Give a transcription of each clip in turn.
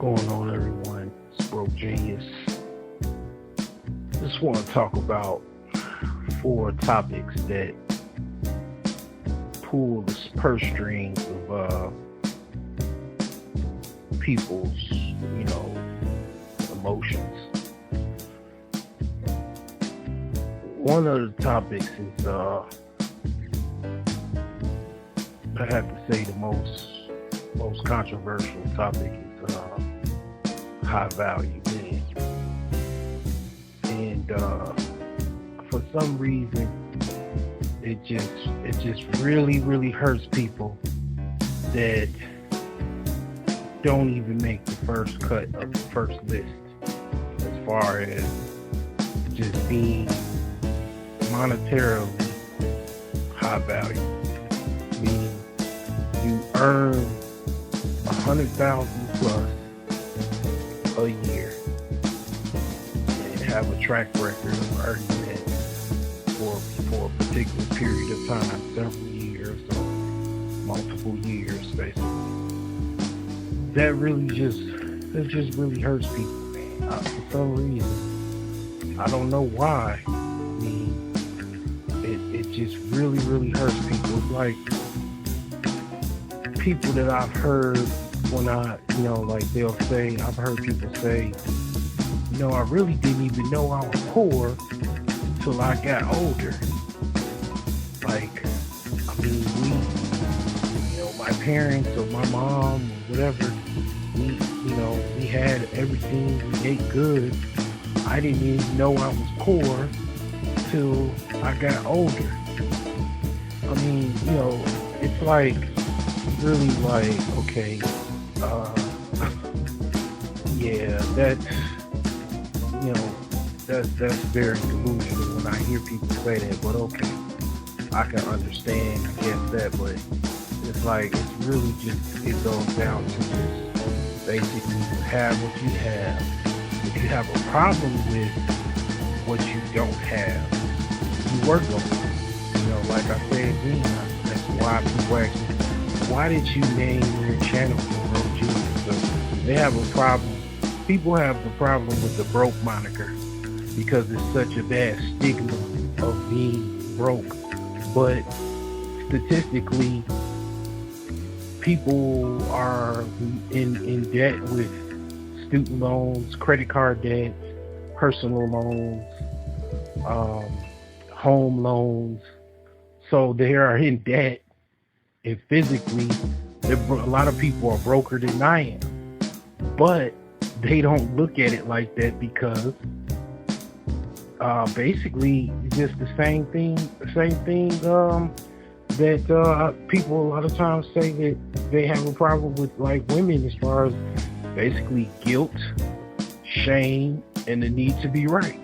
going on, everyone? It's Broke Genius. Just want to talk about 4 topics that pull the purse strings of people's, emotions. One of the topics is, I have to say, the most controversial topic is high value men. And for some reason, it just really hurts people that don't even make the first cut of the first list as far as just being monetarily high value. Meaning you earn 100,000 plus a year and have a track record of earning that for a particular period of time, several years or multiple years, basically. That just really hurts people, man. For some reason, I don't know why. I mean, it just really hurts people. It's like people that I've heard when they'll say, I've heard people say, I really didn't even know I was poor till I got older. My parents or my mom or whatever, we had everything, we ate good. I didn't even know I was poor till I got older. It's like, really like, okay, yeah, that's very delusional when I hear people say that, but okay, I can understand, I guess that, but it's like, it's really just, it goes down to just basically you have what you have. If you have a problem with what you don't have, you work on it. Like I said again, that's why people ask me, why did you name your channel Broke Genius? So they have a problem. People have the problem with the broke moniker because it's such a bad stigma of being broke. But statistically, people are in debt with student loans, credit card debt, personal loans, home loans. So they are in debt, and physically, a lot of people are broker than I am. But they don't look at it like that because basically just the same thing that people a lot of times say that they have a problem with, like women, as far as basically guilt, shame, and the need to be right.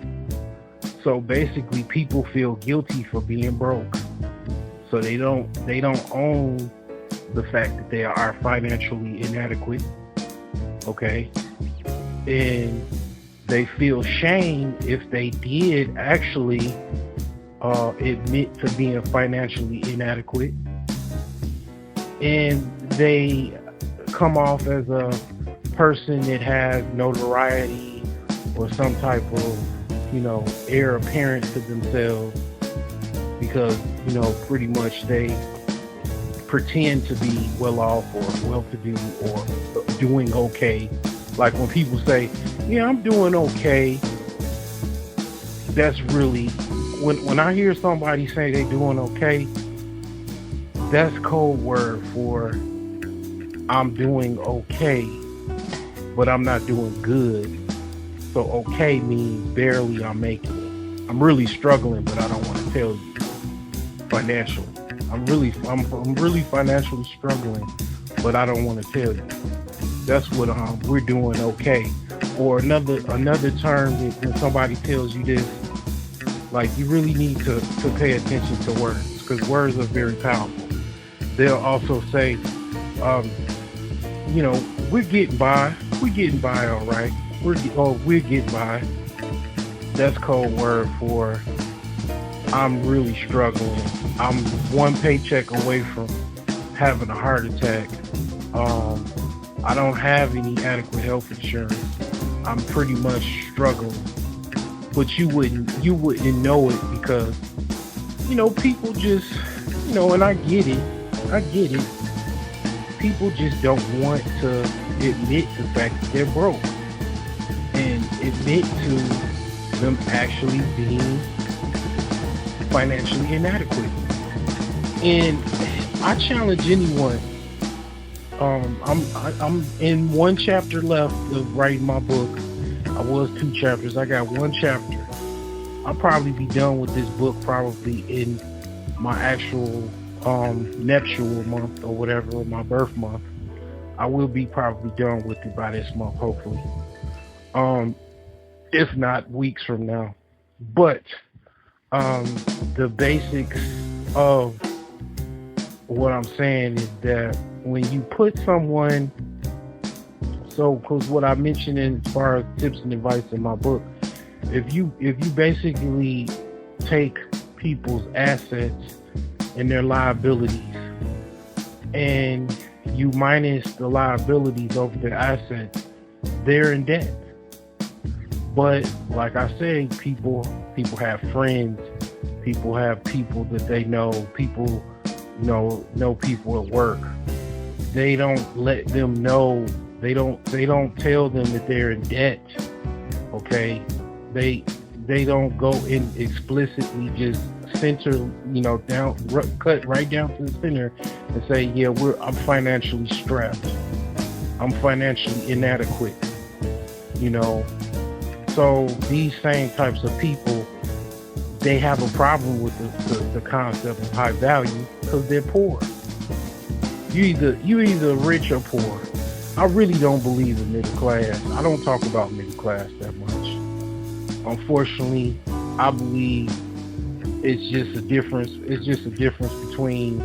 So basically people feel guilty for being broke. So they don't own the fact that they are financially inadequate. Okay? And they feel shame if they did actually admit to being financially inadequate, and they come off as a person that has notoriety or some type of, heir apparent to themselves because, pretty much they pretend to be well off or well-to-do or doing okay. Like when people say, yeah, I'm doing okay, that's really, when I hear somebody say they doing okay, that's code word for I'm doing okay, but I'm not doing good. So okay means barely I'm making it. I'm really struggling, but I don't want to tell you financially. I'm really financially struggling, but I don't want to tell you. That's what we're doing okay. Or another term that when somebody tells you this, like, you really need to pay attention to words, because words are very powerful. They'll also say, we're getting by. We're getting by all right. We're getting by. That's code word for I'm really struggling. I'm one paycheck away from having a heart attack. I don't have any adequate health insurance. I'm pretty much struggling. But you wouldn't know it because, people just, and I get it. I get it. People just don't want to admit the fact that they're broke and admit to them actually being financially inadequate. And I challenge anyone. I'm in one chapter left of writing my book. I was 2 chapters. I got 1 chapter. I'll probably be done with this book probably in my actual nuptial month or whatever, or my birth month. I will be probably done with it by this month, hopefully. If not weeks from now. But the basics of what I'm saying is that when you put someone, because what I mentioned as far as tips and advice in my book, if you basically take people's assets and their liabilities and you minus the liabilities over their assets, they're in debt. But like I say, people have friends, people have people that they know, people know people at work. They don't let them know. They don't tell them that they're in debt. Okay, they don't go in explicitly just center, down, cut right down to the center and say, yeah, I'm financially strapped. I'm financially inadequate. So these same types of people, they have a problem with the concept of high value because they're poor. You either rich or poor. I really don't believe in middle class. I don't talk about middle class that much. Unfortunately, I believe it's just a difference. It's just a difference between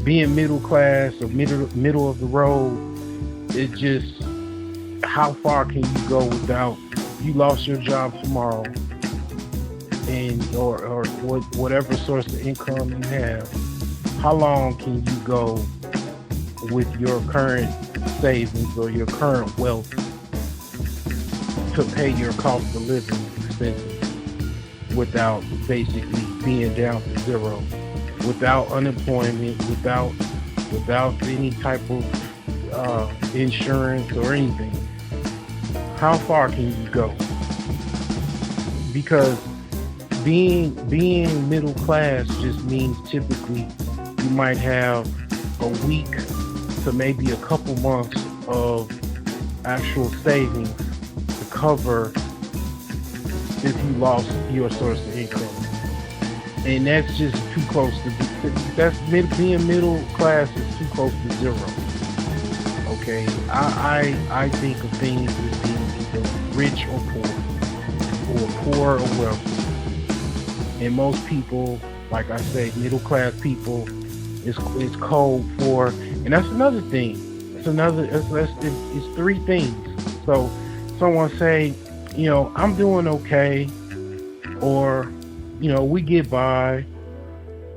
being middle class or middle of the road. It's just how far can you go without, you lost your job tomorrow, and or whatever source of income you have, how long can you go with your current savings or your current wealth to pay your cost of living expenses without basically being down to zero, without unemployment, without any type of insurance or anything? How far can you go? Because being middle class just means typically you might have a week to maybe a couple months of actual savings to cover if you lost your source of income. And that's just too close to being middle class is too close to zero. Okay, I think of things as being either rich or poor or wealthy. And most people, like I say, middle class people is code for, and that's another thing. It's 3 things. So someone say, I'm doing okay, or we get by,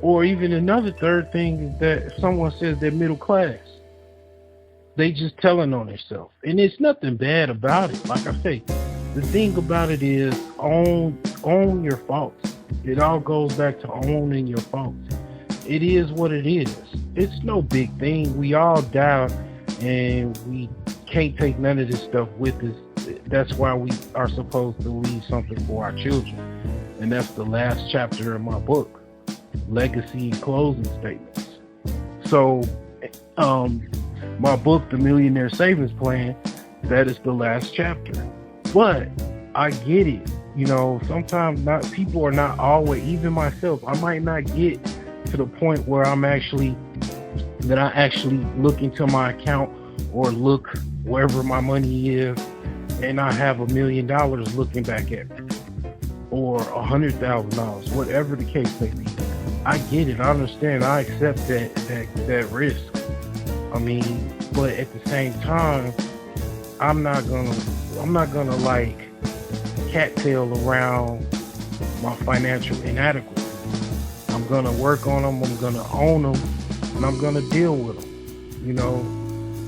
or even another third thing is that if someone says they're middle class, they just telling on themselves, and it's nothing bad about it. Like I say, the thing about it is own your faults. It all goes back to owning your faults. It is what it is. It's no big thing. We all die, and we can't take none of this stuff with us. That's why we are supposed to leave something for our children. And that's the last chapter of my book, Legacy and Closing Statements. So, my book, The Millionaire Savings Plan, that is the last chapter. But I get it. Sometimes people are not always, even myself, I might not get to the point where I actually look into my account or look wherever my money is, and I have $1 million looking back at me, or $100,000, whatever the case may be. I get it. I understand. I accept that risk. I mean, but at the same time, I'm not gonna like cattail around my financial inadequacy. I'm gonna work on them. I'm gonna own them, and I'm gonna deal with them.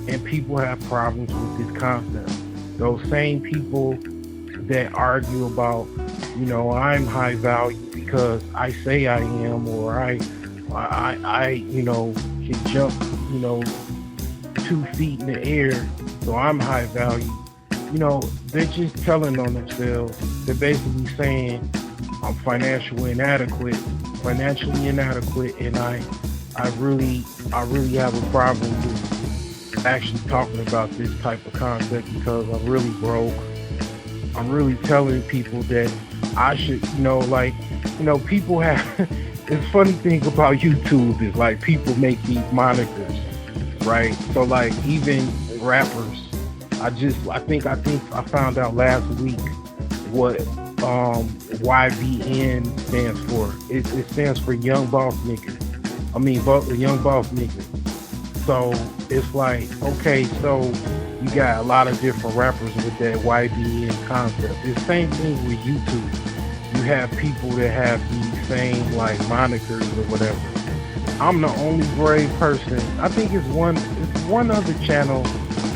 and people have problems with this concept. Those same people that argue about, I'm high value because I say I am, or I can jump, 2 feet in the air, so I'm high value. They're just telling on themselves. They're basically saying I'm financially inadequate, and I really have a problem with actually talking about this type of concept because I'm really broke. I'm really telling people that I should, people have. It's funny thing about YouTube is like people make these monikers, right? So like even rappers, I think I found out last week what YBN stands for. It stands for Young Boss Nigga. Young Boss Nigga. So it's like, okay, so you got a lot of different rappers with that YBN concept. It's the same thing with YouTube. You have people that have these same like monikers or whatever. I'm the only brave person. I think it's one other channel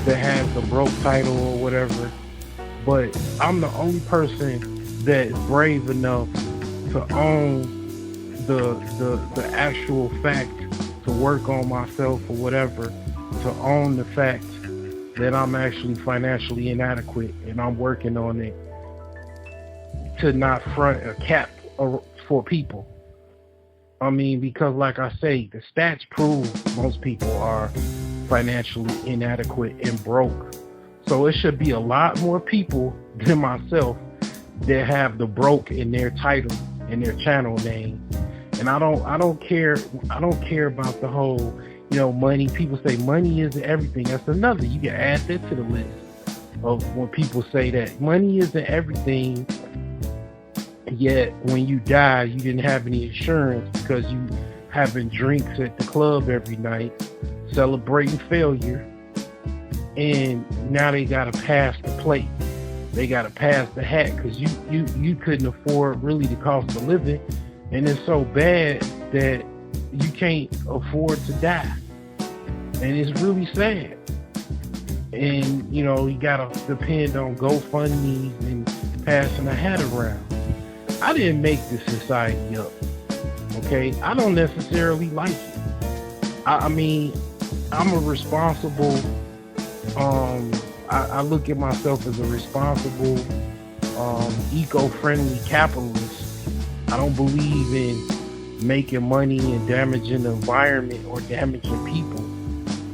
that has the broke title or whatever, but I'm the only person that's brave enough to own the actual fact, to work on myself or whatever, to own the fact that I'm actually financially inadequate and I'm working on it to not front a cap for people. Because like I say, the stats prove most people are financially inadequate and broke. So it should be a lot more people than myself that have the broke in their title, in their channel name. And I don't care about the whole, money. People say money isn't everything. That's another. You can add that to the list of when people say that money isn't everything. Yet when you die, you didn't have any insurance because you having drinks at the club every night, celebrating failure, and now they gotta pass the plate. They gotta pass the hat because you couldn't afford really the cost of living, and it's so bad that you can't afford to die, and it's really sad. And you gotta depend on GoFundMes and passing the hat around. I didn't make this society up, okay? I don't necessarily like it. I'm a responsible, I look at myself as a responsible, eco-friendly capitalist. I don't believe in making money and damaging the environment or damaging people.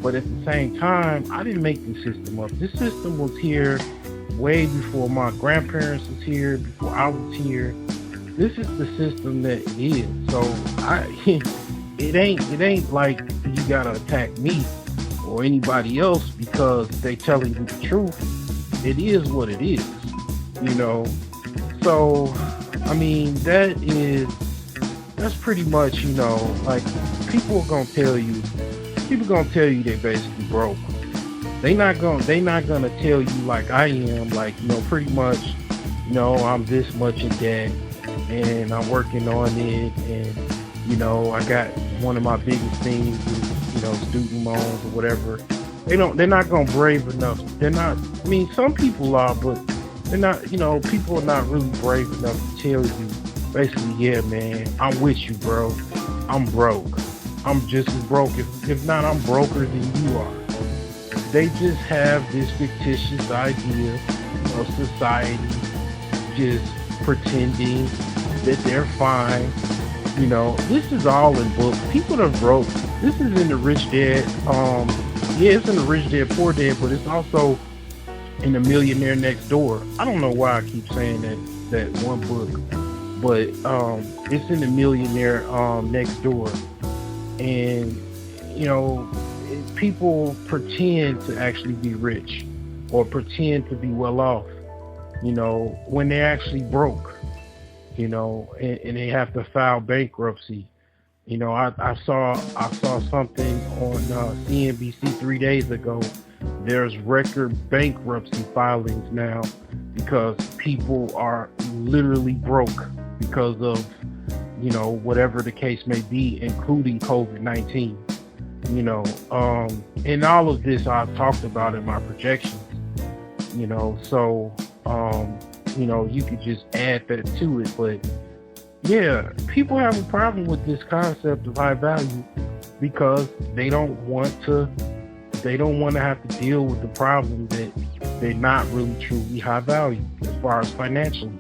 But at the same time, I didn't make this system up. This system was here way before my grandparents was here, before I was here. This is the system that it is. So it ain't like you gotta attack me or anybody else because they telling you the truth. It is what it is, So that's pretty much, like people gonna tell you they basically broke. They not gonna tell you like I am, like, pretty much, I'm this much in debt and I'm working on it, and I got one of my biggest things is, student loans or whatever. They're not gonna brave enough. They're not, some people are, but they're not, people are not really brave enough to tell you basically, yeah man, I'm with you bro, I'm broke. I'm just as broke, if not I'm broker than you are. They just have this fictitious idea of society just pretending that they're fine. This is all in books. People are broke. This is in the Rich Dad. It's in the Rich Dad Poor Dad, but it's also in the Millionaire Next Door. I don't know why I keep saying that one book, but it's in the Millionaire Next Door, and people pretend to actually be rich or pretend to be well off, when they're actually broke. And they have to file bankruptcy. I saw something on CNBC 3 days ago. There's record bankruptcy filings now because people are literally broke because of, whatever the case may be, including COVID-19. And all of this I've talked about in my projections, so, you could just add that to it. But yeah, people have a problem with this concept of high value because they don't want to have to deal with the problem that they're not really truly high value as far as financially.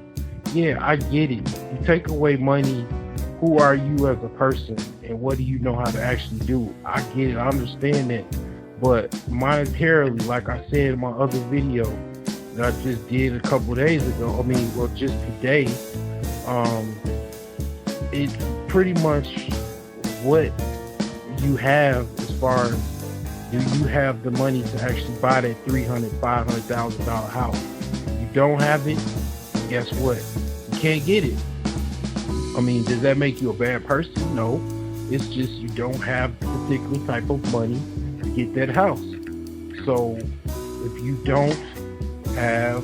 Yeah, I get it. You take away money, who are you as a person and what do you know how to actually do? I get it, I understand that. But monetarily, like I said in my other video that I just did a couple days ago, just today, it's pretty much what you have as far as, do you have the money to actually buy that $300,000, $500,000 house? You don't have it, guess what? You can't get it. Does that make you a bad person? No. It's just you don't have the particular type of money to get that house. So if you don't have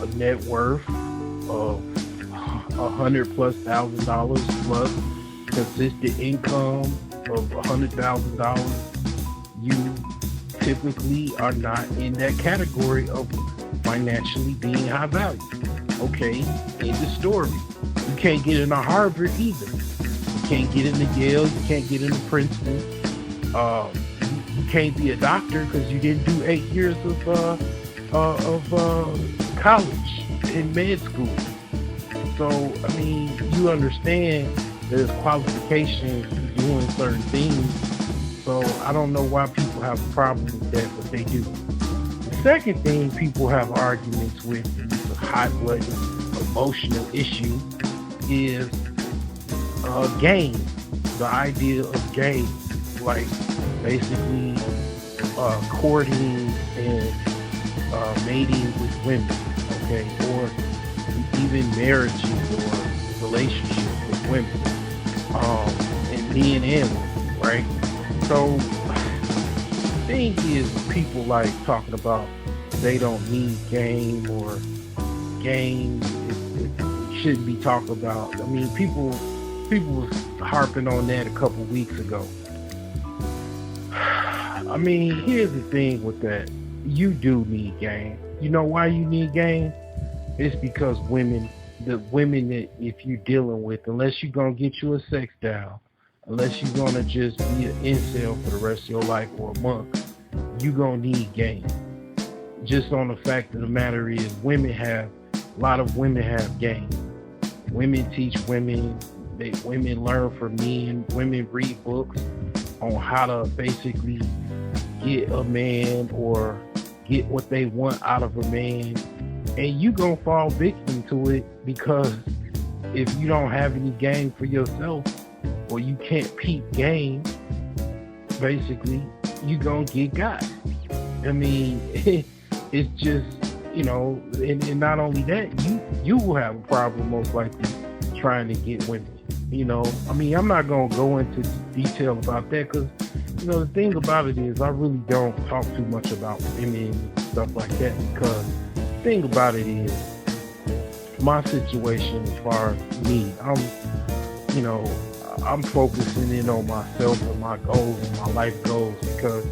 a net worth of $100,000+ plus consistent income of $100,000, you typically are not in that category of financially being high value. Okay, in the story. You can't get into Harvard either. You can't get into Yale. You can't get into Princeton. You can't be a doctor because you didn't do 8 years of college and med school. So, you understand there's qualifications to doing certain things. So I don't know why people have a problem with that, but they do. The second thing people have arguments with, and it's a hot-blooded emotional issue, is game. The idea of game, like basically courting and mating with women, okay, or even marriages or relationships with women, and men and women, right? So the thing is, people like talking about they don't need game, or game it shouldn't be talked about. People was harping on that a couple weeks ago. Here's the thing with that. You do need game. You know why you need game? It's because the women that if you're dealing with, unless you're going to get you a sex doll, unless you're going to just be an incel for the rest of your life or a month, you're going to need game. Just on the fact of the matter is, a lot of women have game. Women teach women, women learn from men, women read books on how to basically get a man or get what they want out of a man. And you going to fall victim to it, because if you don't have any game for yourself, or you can't peep game, basically, you gonna get got. It's just, and not only that, you will have a problem most likely trying to get women. I'm not gonna go into detail about that, because, the thing about it is I really don't talk too much about women and stuff like that, because the thing about it is my situation as far as me, I'm focusing in on myself and my goals and my life goals, because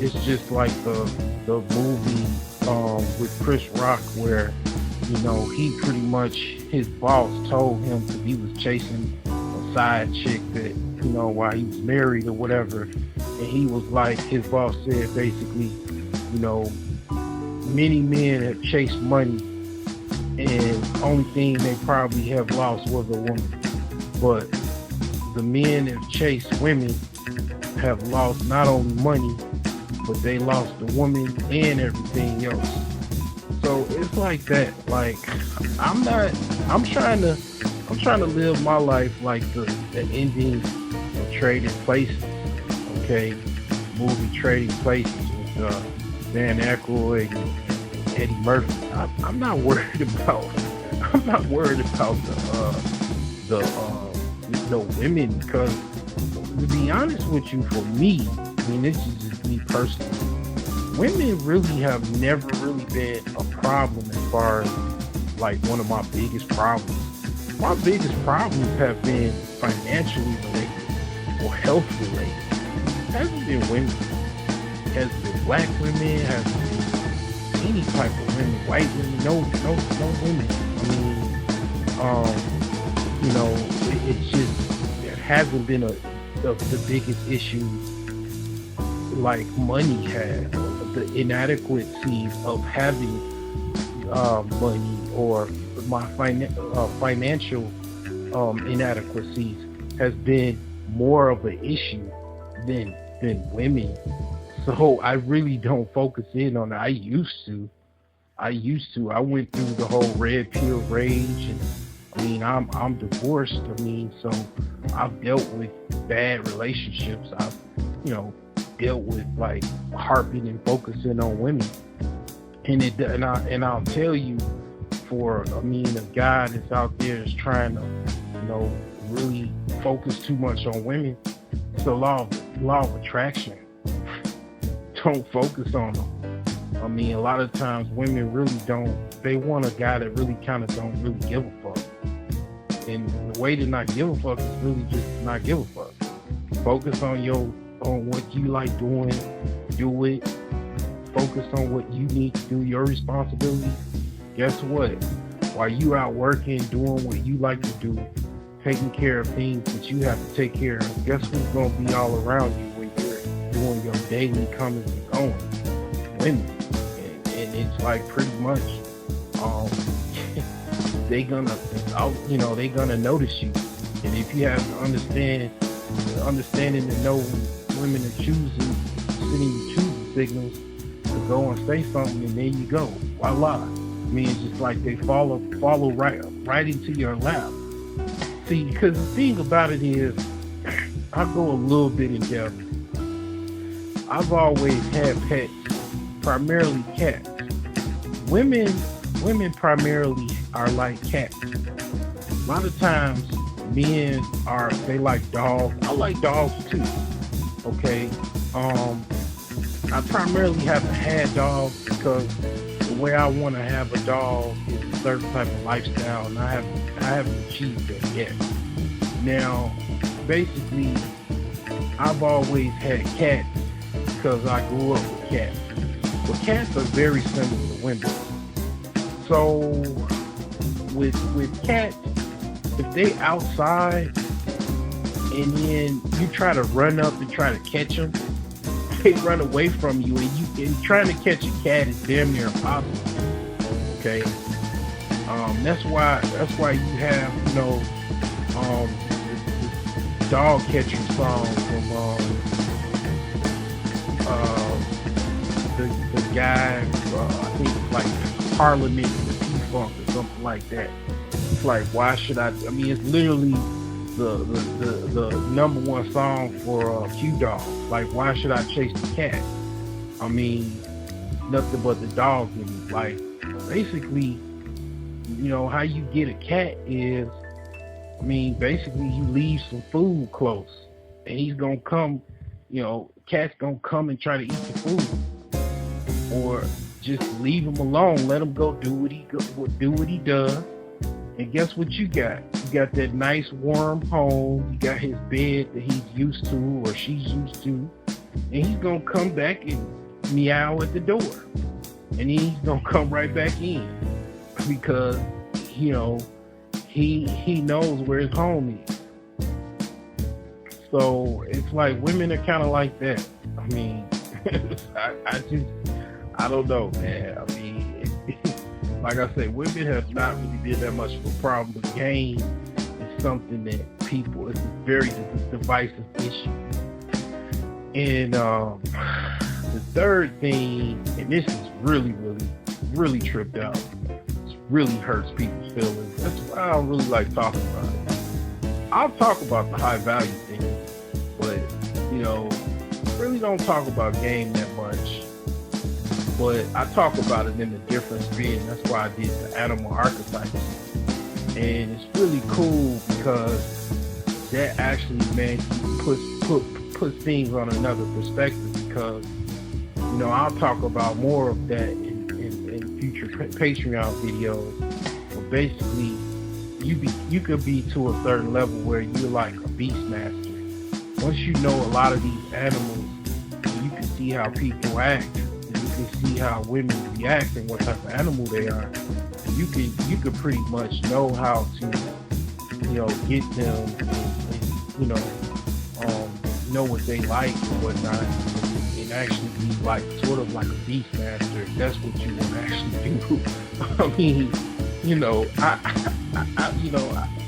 it's just like the movie with Chris Rock, where he pretty much, his boss told him he was chasing a side chick that while he was married or whatever, and he was like, his boss said basically, many men have chased money and the only thing they probably have lost was a woman, but the men that chase women have lost not only money, but they lost the woman and everything else. So it's like that. Like, I'm trying to live my life like the ending of Trading Places. Okay, movie Trading Places with Dan Aykroyd and Eddie Murphy. I'm not worried about the women, because to be honest with you, for me, this is just me personally, women really have never really been a problem as far as like one of my biggest problems. My biggest problems have been financially related or health related. Hasn't been women. Has been black women. Has been any type of women. White women. No women. I mean, it's just there hasn't been the biggest issue like money had, the inadequacy of having money or my financial inadequacies has been more of an issue than women. So I really don't focus in on it. I used to. I went through the whole red pill rage, and I mean, I'm divorced. I mean, so I've dealt with bad relationships. I've, dealt with like harping and focusing on women, and I'll tell you, a guy that's out there is trying to, really focus too much on women. It's the law of attraction. Don't focus on them. I mean, a lot of times women really don't. They want a guy that really kind of don't really give a fuck. And the way to not give a fuck is really just not give a fuck. Focus on what you like doing. Do it. Focus on what you need to do, your responsibilities. Guess what? While you out working, doing what you like to do, taking care of things that you have to take care of, guess who's going to be all around you when you're doing your daily comings and goings? Women. And it's like pretty much they gonna notice you. And if you have the understanding to know when women are sending you choosing signals to go and say something, and there you go, voila. I mean, it's just like they follow right into your lap. See, because the thing about it is, I'll go a little bit in depth. I've always had pets, primarily cats. Women primarily are like cats. A lot of times, men they like dogs. I like dogs too. Okay. I primarily haven't had dogs because the way I want to have a dog is a certain type of lifestyle, and I haven't achieved that yet. Now, basically, I've always had cats because I grew up with cats. But cats are very similar to women. So with cats, if they outside and then you try to run up and try to catch them, they run away from you, and trying to catch a cat is damn near impossible. Okay, that's why you have the dog catching song from the guy, I think it's like Parliament with P-Funk or something like that. It's like, why should I mean, it's literally the number one song for Q-Dog. Like, why should I chase the cat? I mean, nothing but the dog in me. Like, basically, how you get a cat is, I mean, basically you leave some food close, and he's gonna come, cat's gonna come and try to eat the food. Or just leave him alone, let him go do what he does. And guess what you got? You got that nice warm home. You got his bed that he's used to or she's used to. And he's going to come back and meow at the door. And then he's going to come right back in. Because, he knows where his home is. So it's like women are kind of like that. I mean, I don't know, man. I mean, like I said, women have not really been that much of a problem. The game is something that it's a very divisive issue. And the third thing, and this is really, really, really tripped out. It really hurts people's feelings. That's why I don't really like talking about it. I'll talk about the high value things, but, really don't talk about game that much. But I talk about it in a different spin. That's why I did the animal archetypes. And it's really cool because that actually, man, puts things on another perspective, because, I'll talk about more of that in future Patreon videos. But basically, you could be to a certain level where you're like a beast master. once you know a lot of these animals, you can see how people act, and you can see how women react and what type of animal they are. You can pretty much know how to, get them, and, know what they like and whatnot, and actually be like sort of like a beast master. If that's what you want to actually do. I mean,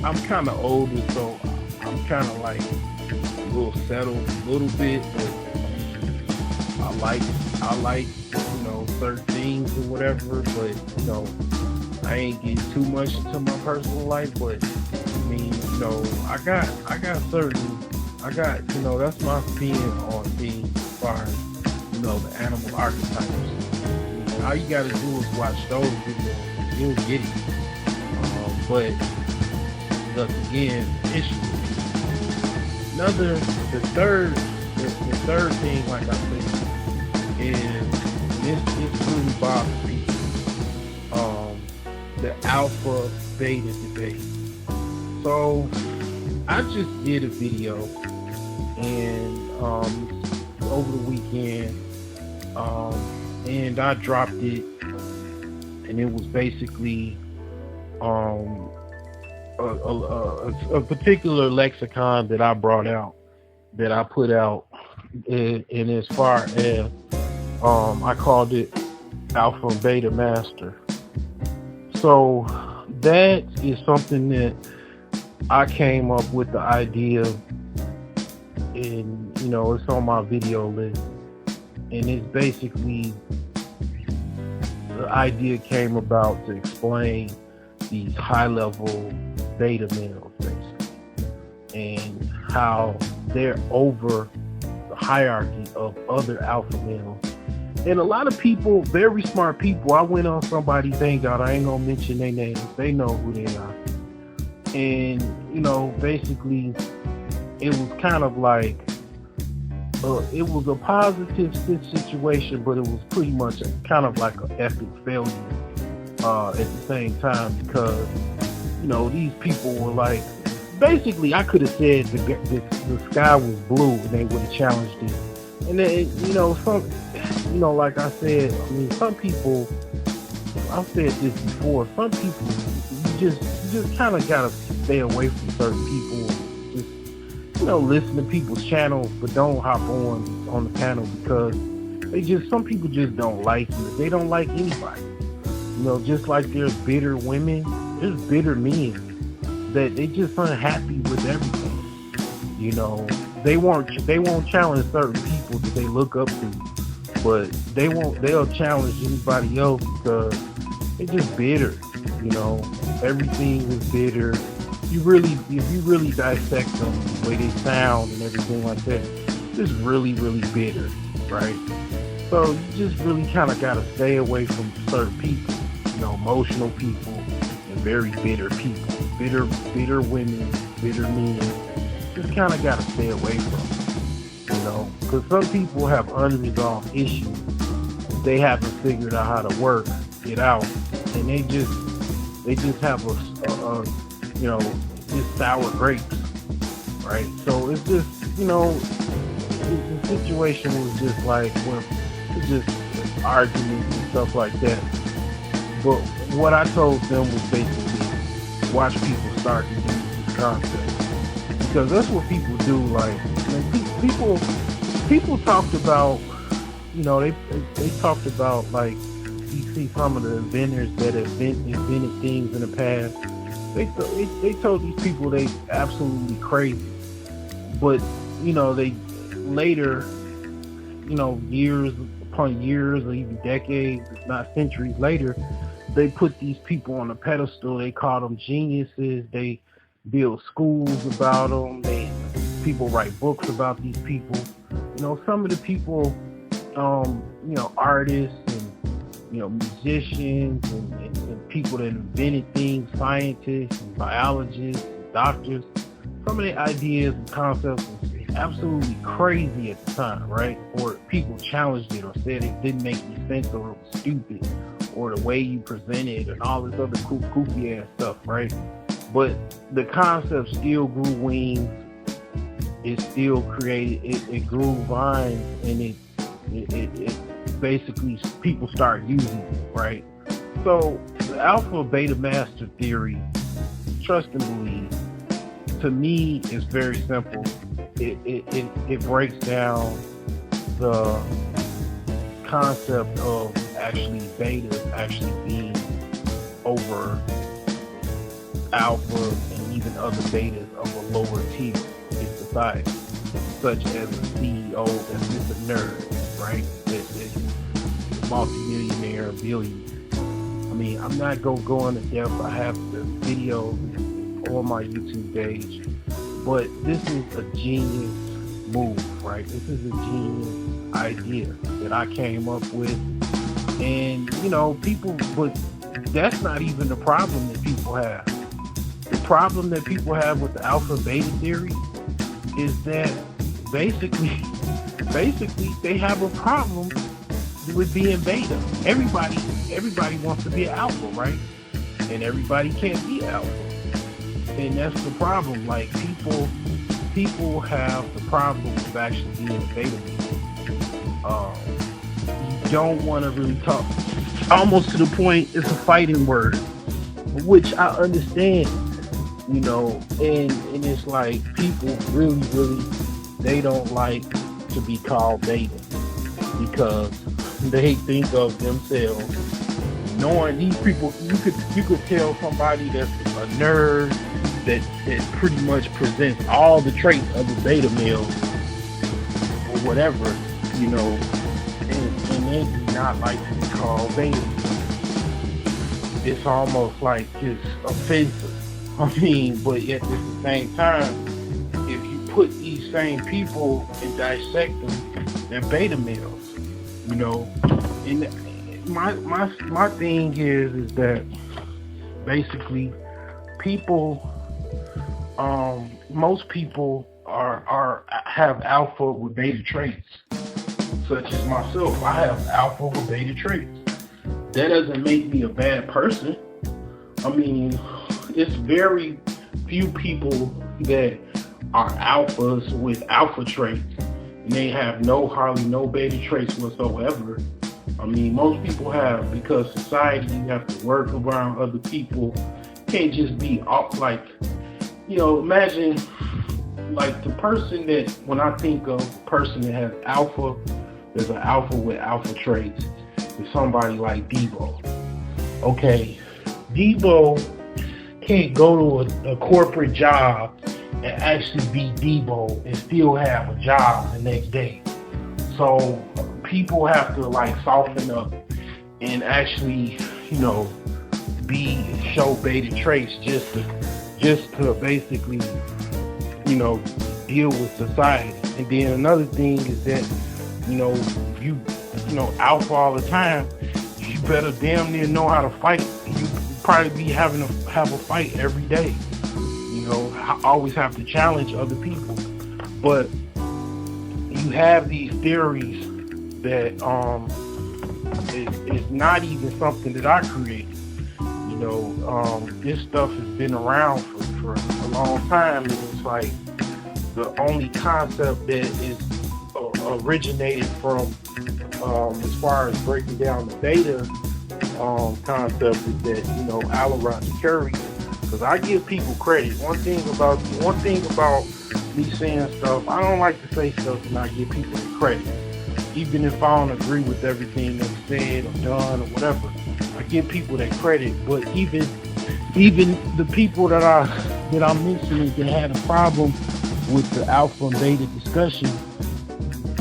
I'm kind of older, so I'm kind of like a little settled a little bit, but I like certain things or whatever, but I ain't getting too much into my personal life. But I mean, I got that's my opinion on things as far as the animal archetypes. All you gotta do is watch those videos, you'll get it. But again, issue. The third thing, like I said, is this really bothers me. The alpha beta debate. So I just did a video, and over the weekend, and I dropped it, and it was basically a particular lexicon that I brought out, that I put out, and as far as I called it Alpha and Beta Master. So that is something that I came up with the idea, and it's on my video list, and it's basically, the idea came about to explain these high-level beta males, basically, and how they're over the hierarchy of other alpha males. And a lot of people, very smart people, I went on somebody, thank God, I ain't gonna mention their names, they know who they are. And, basically, it was kind of like, it was a positive situation, but it was pretty much kind of like an epic failure at the same time, because, these people were like, basically, I could have said the sky was blue and they would have challenged it. And then, like I said, I mean, some people, I've said this before, some people, you just kind of got to stay away from certain people. Just, listen to people's channels, but don't hop on the panel, because some people just don't like you. They don't like anybody. Just like there's bitter women, there's bitter men that they just unhappy with everything. They won't challenge certain people that they look up to, but they'll challenge anybody else because they're just bitter. Everything is bitter. If you really dissect them, the way they sound and everything like that, it's really, really bitter, right? So you just really kind of got to stay away from certain people, emotional people and very bitter people, bitter women, bitter men. Just kind of got to stay away from them, because some people have unresolved issues. They haven't figured out how to work it out, and they just have just sour grapes, right? So it's just, the situation was just like, well, it's just arguments and stuff like that. But what I told them was basically watch people start to use this concept, because that's what people do. Like, people talked about, they talked about, like, you see some of the inventors that have invented things in the past. They told these people they absolutely crazy, but they later, years upon years or even decades, if not centuries later, they put these people on a pedestal. They call them geniuses. They build schools about them. People write books about these people. Some of the people, artists and musicians and people that invented things, scientists and biologists and doctors, some of the ideas and concepts was absolutely crazy at the time, right? Or people challenged it or said it didn't make any sense, or it was stupid, or the way you presented and all this other goofy ass stuff, right? But the concept still grew wings, it still created it grew vines, and it basically people start using it, right? So the alpha beta master theory, trust and believe, to me is very simple. It breaks down the concept of actually betas actually being over alpha and even other betas of a lower tier in society, such as a CEO that's just a nerd, right? That's multi-millionaire, billionaire. I mean, I'm not gonna go into depth. I have the video on my YouTube page, but this is a genius move, right? This is a genius idea that I came up with, and people, but that's not even the problem that people have. The problem that people have with the alpha beta theory is that basically they have a problem with being beta. Everybody wants to be an alpha, right? And everybody can't be alpha. And that's the problem. Like people have the problem of actually being a beta. You don't want to really talk. Almost to the point, it's a fighting word, which I understand, and it's like people really, they don't like to be called beta because they think of themselves knowing these people. You could tell somebody that's a nerd that pretty much presents all the traits of the beta male or whatever, and they do not like to be called beta. It's almost like it's offensive. I mean, but yet at the same time, if you put these same people and dissect them, they're beta males. And my thing is that basically people, most people have alpha with beta traits, such as myself. I have alpha with beta traits. That doesn't make me a bad person. I mean, it's very few people that are alphas with alpha traits, and they have hardly no beta traits whatsoever. I mean, most people have, because society, you have to work around other people. Can't just be off like, imagine like the person that, when I think of a person that has alpha, there's an alpha with alpha traits, is somebody like Debo. Okay, Debo can't go to a corporate job and actually be Debo and still have a job the next day. So people have to like soften up and actually, show beta traits just to basically, deal with society. And then another thing is that, alpha all the time, you better damn near know how to fight. You probably be having to have a fight every day. I always have to challenge other people. But you have these theories that is not even something that I created. This stuff has been around for a long time, and it's like the only concept that is originated from, as far as breaking down the beta concept, is that alawani curry. Because I give people credit. One thing about me saying stuff, I don't like to say stuff and not give people the credit, even if I don't agree with everything that's said or done or whatever. I give people that credit. But even the people that I'm mentioning that had a problem with the alpha and beta discussion,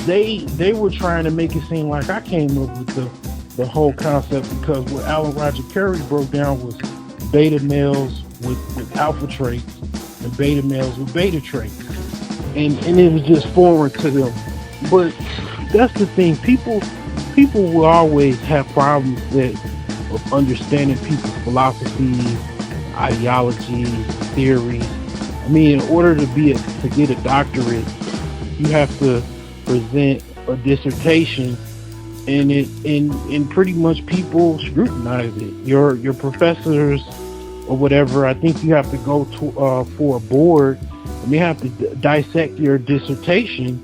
they were trying to make it seem like I came up with the whole concept, because what Alan Roger Curry broke down was beta males with alpha traits and beta males with beta traits, and it was just forward to them. But that's the thing, people will always have problems of understanding people's philosophies, ideologies, theories. I mean, in order to get a doctorate, you have to present a dissertation, and pretty much people scrutinize it. Your professors or whatever, I think you have to go to for a board, You have to dissect your dissertation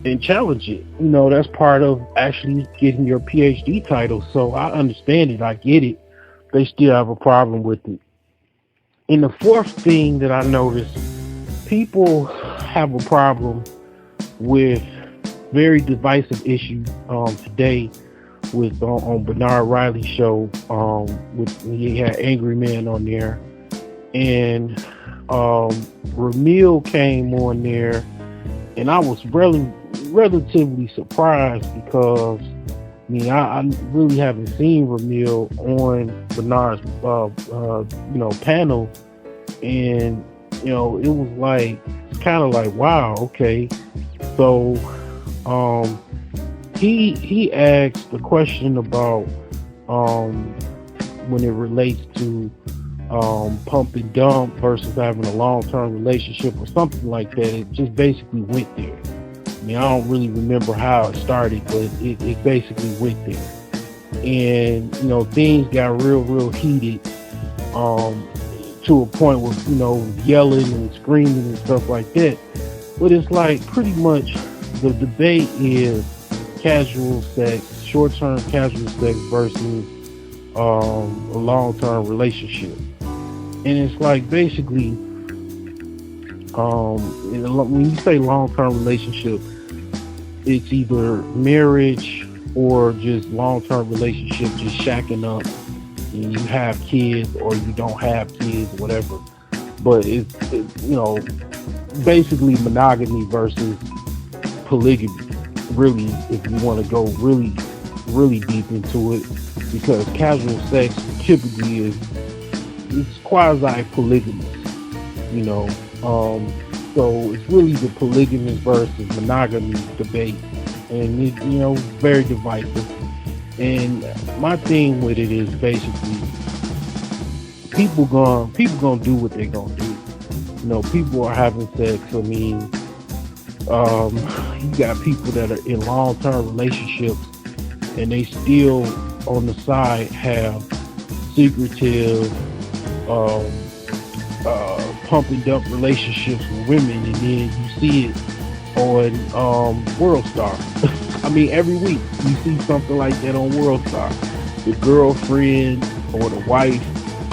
and challenge it. You know, that's part of actually getting your PhD title. So I understand it. I get it. They still have a problem with it. And the fourth thing that I noticed, people have a problem with very divisive issues today with on Bernard Riley's show. With he had Angry Man on there, and Ramil came on there, and I was relatively surprised because I really haven't seen Ramil on Bernard's panel, and it was like kind of like, wow, okay. So he asked the question about when it relates to pump and dump versus having a long-term relationship or something like that. It just basically went there. I don't really remember how it started, but it basically went there. And things got real heated to a point where yelling and screaming and stuff like that. But it's like pretty much the debate is casual sex, short-term casual sex versus a long-term relationship. And it's like basically when you say long-term relationship, it's either marriage or just long-term relationship, just shacking up and you have kids or you don't have kids, whatever. But it's basically monogamy versus polygamy, really, if you want to go really deep into it, because casual sex typically it's quasi-polygamous, so it's really the polygamous versus monogamy debate, and it's very divisive. And my thing with it is basically people gonna do what they're gonna do. People are having sex. You got people that are in long-term relationships and they still on the side have secretive pump and dump relationships with women, and then you see it on World Star. Every week you see something like that on World Star. The girlfriend or the wife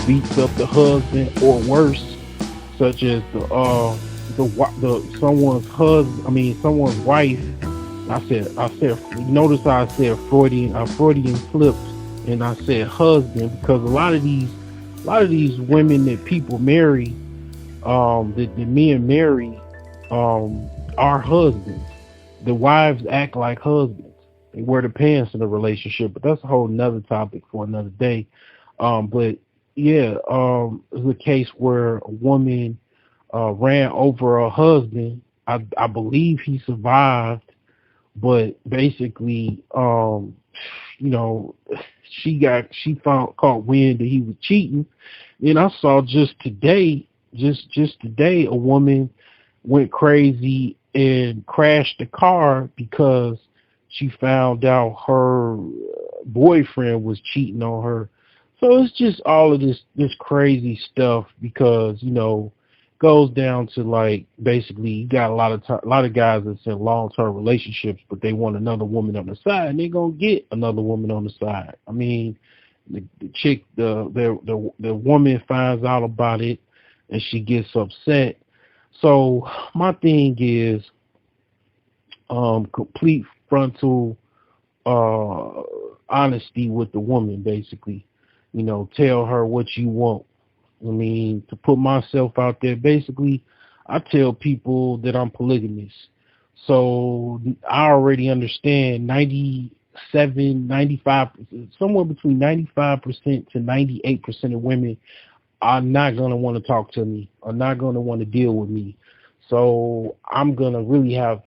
beats up the husband, or worse, such as someone's wife. I said. Notice how I said Freudian flipped, and I said husband, because a lot of these women that people marry, that the men marry, are husbands. The wives act like husbands. They wear the pants in a relationship, but that's a whole nother topic for another day. But yeah, it's a case where a woman ran over her husband. I believe he survived, but basically, she caught wind that he was cheating. And I saw just today, a woman went crazy and crashed the car because she found out her boyfriend was cheating on her. So it's just all of this crazy stuff, because goes down to, like, basically you got a lot of guys that's in long-term relationships, but they want another woman on the side, and they're gonna get another woman on the side. The chick, the woman finds out about it and she gets upset. So my thing is complete frontal honesty with the woman, basically. Tell her what you want. To put myself out there, basically, I tell people that I'm polygamous. So I already understand 97, 95, somewhere between 95% to 98% of women are not going to want to talk to me, are not going to want to deal with me. So I'm going to really have